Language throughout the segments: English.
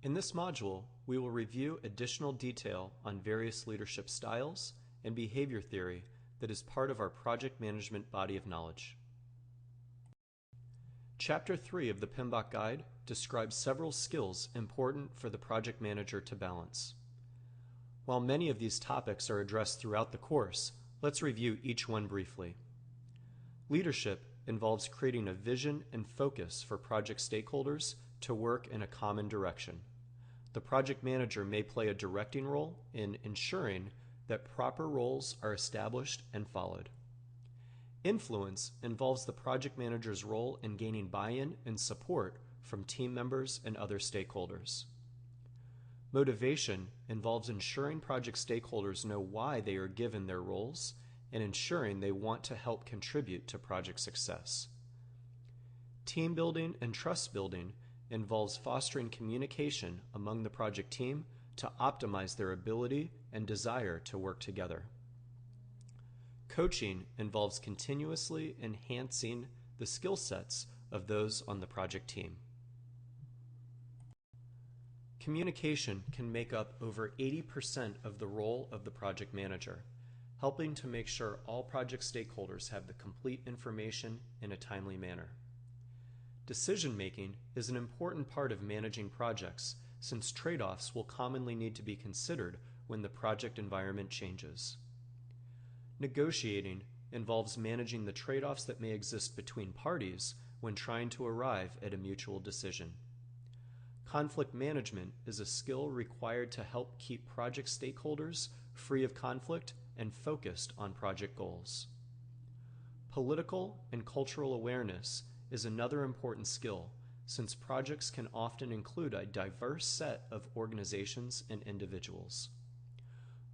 In this module, we will review additional detail on various leadership styles and behavior theory that is part of our project management body of knowledge. Chapter 3 of the PMBOK Guide describes several skills important for the project manager to balance. While many of these topics are addressed throughout the course, let's review each one briefly. Leadership involves creating a vision and focus for project stakeholders to work in a common direction. The project manager may play a directing role in ensuring that proper roles are established and followed. Influence involves the project manager's role in gaining buy-in and support from team members and other stakeholders. Motivation involves ensuring project stakeholders know why they are given their roles and ensuring they want to help contribute to project success. Team building and trust building involves fostering communication among the project team to optimize their ability and desire to work together. Coaching involves continuously enhancing the skill sets of those on the project team. Communication can make up over 80% of the role of the project manager, helping to make sure all project stakeholders have the complete information in a timely manner. Decision-making is an important part of managing projects since trade-offs will commonly need to be considered when the project environment changes. Negotiating involves managing the trade-offs that may exist between parties when trying to arrive at a mutual decision. Conflict management is a skill required to help keep project stakeholders free of conflict and focused on project goals. Political and cultural awareness is another important skill, since projects can often include a diverse set of organizations and individuals.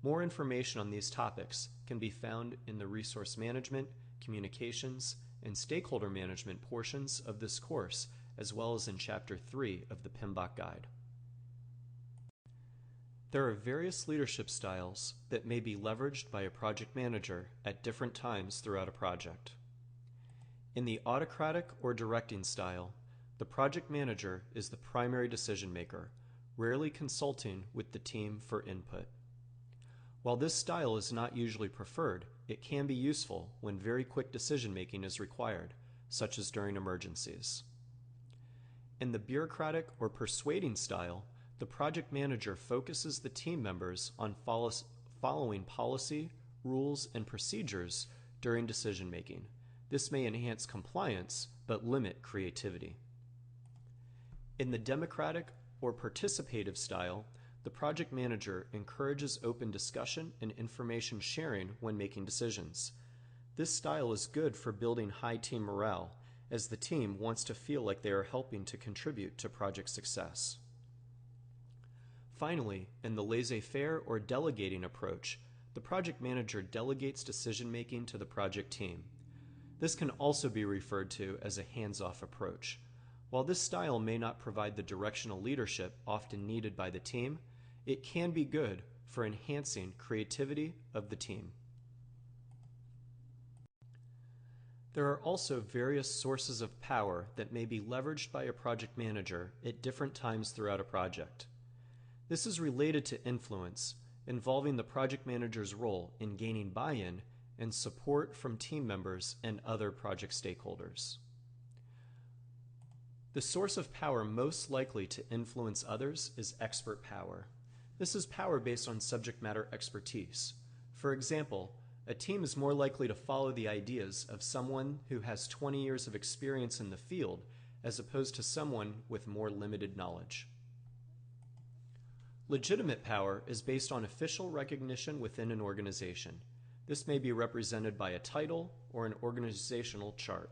More information on these topics can be found in the resource management, communications, and stakeholder management portions of this course, as well as in Chapter 3 of the PMBOK Guide. There are various leadership styles that may be leveraged by a project manager at different times throughout a project. In the autocratic or directing style, the project manager is the primary decision maker, rarely consulting with the team for input. While this style is not usually preferred, it can be useful when very quick decision-making is required, such as during emergencies. In the bureaucratic or persuading style, the project manager focuses the team members on following policy, rules, and procedures during decision-making. This may enhance compliance, but limit creativity. In the democratic or participative style, the project manager encourages open discussion and information sharing when making decisions. This style is good for building high team morale, as the team wants to feel like they are helping to contribute to project success. Finally, in the laissez-faire or delegating approach, the project manager delegates decision-making to the project team. This can also be referred to as a hands-off approach. While this style may not provide the directional leadership often needed by the team, it can be good for enhancing creativity of the team. There are also various sources of power that may be leveraged by a project manager at different times throughout a project. This is related to influence, involving the project manager's role in gaining buy-in and support from team members and other project stakeholders. The source of power most likely to influence others is expert power. This is power based on subject matter expertise. For example, a team is more likely to follow the ideas of someone who has 20 years of experience in the field as opposed to someone with more limited knowledge. Legitimate power is based on official recognition within an organization. This may be represented by a title or an organizational chart.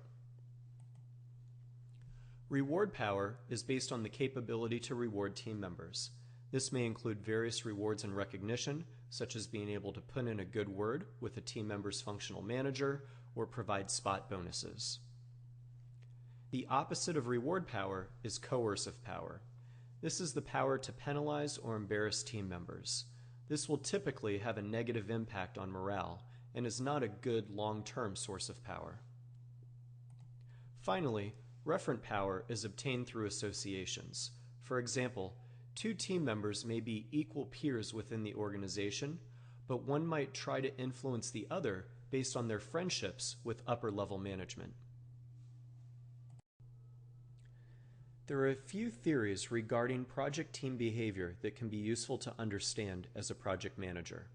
Reward power is based on the capability to reward team members. This may include various rewards and recognition, such as being able to put in a good word with a team member's functional manager or provide spot bonuses. The opposite of reward power is coercive power. This is the power to penalize or embarrass team members. This will typically have a negative impact on morale and is not a good long-term source of power. Finally, referent power is obtained through associations. For example, Two team members may be equal peers within the organization, but one might try to influence the other based on their friendships with upper-level management. There are a few theories regarding project team behavior that can be useful to understand as a project manager.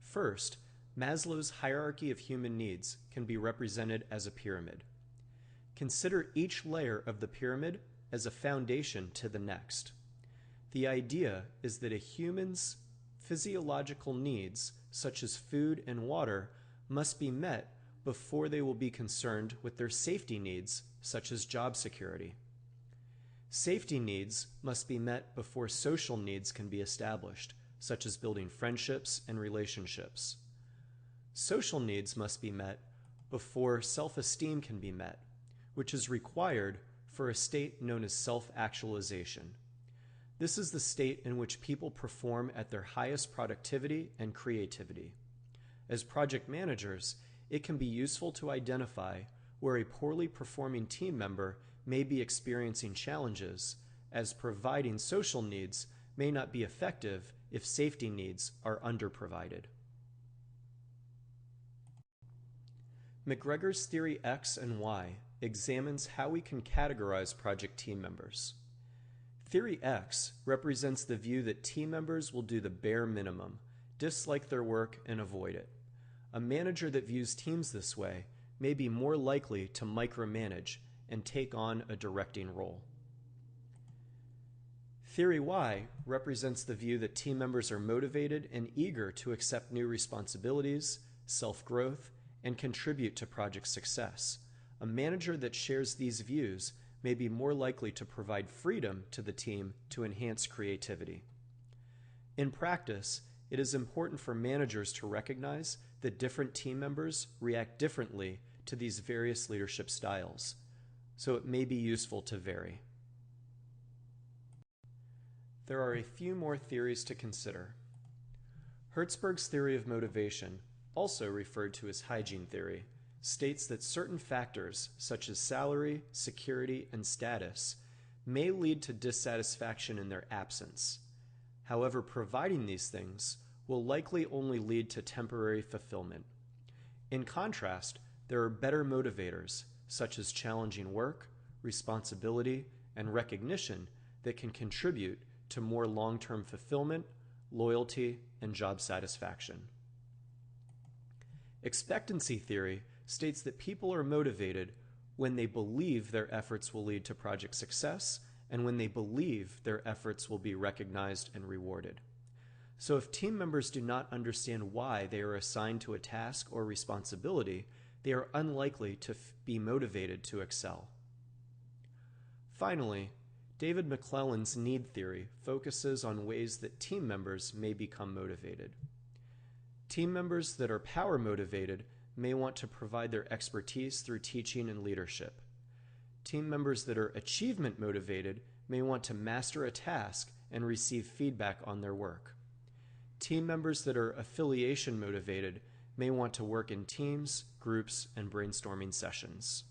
First, Maslow's hierarchy of human needs can be represented as a pyramid. Consider each layer of the pyramid as a foundation to the next. The idea is that a human's physiological needs, such as food and water, must be met before they will be concerned with their safety needs, such as job security. Safety needs must be met before social needs can be established, such as building friendships and relationships. Social needs must be met before self-esteem can be met, which is required for a state known as self-actualization. This is the state in which people perform at their highest productivity and creativity. As project managers, it can be useful to identify where a poorly performing team member may be experiencing challenges, as providing social needs may not be effective if safety needs are underprovided. McGregor's Theory X and Y examines how we can categorize project team members. Theory X represents the view that team members will do the bare minimum, dislike their work, and avoid it. A manager that views teams this way may be more likely to micromanage and take on a directing role. Theory Y represents the view that team members are motivated and eager to accept new responsibilities, self-growth, and contribute to project success. A manager that shares these views may be more likely to provide freedom to the team to enhance creativity. In practice, it is important for managers to recognize that different team members react differently to these various leadership styles, so it may be useful to vary. There are a few more theories to consider. Hertzberg's theory of motivation, also referred to as hygiene theory, states that certain factors such as salary, security, and status may lead to dissatisfaction in their absence. However, providing these things will likely only lead to temporary fulfillment. In contrast, there are better motivators such as challenging work, responsibility, and recognition that can contribute to more long-term fulfillment, loyalty, and job satisfaction. Expectancy theory states that people are motivated when they believe their efforts will lead to project success and when they believe their efforts will be recognized and rewarded. So if team members do not understand why they are assigned to a task or responsibility, they are unlikely to be motivated to excel. Finally, David McClelland's need theory focuses on ways that team members may become motivated. Team members that are power motivated may want to provide their expertise through teaching and leadership. Team members that are achievement motivated may want to master a task and receive feedback on their work. Team members that are affiliation motivated may want to work in teams, groups, and brainstorming sessions.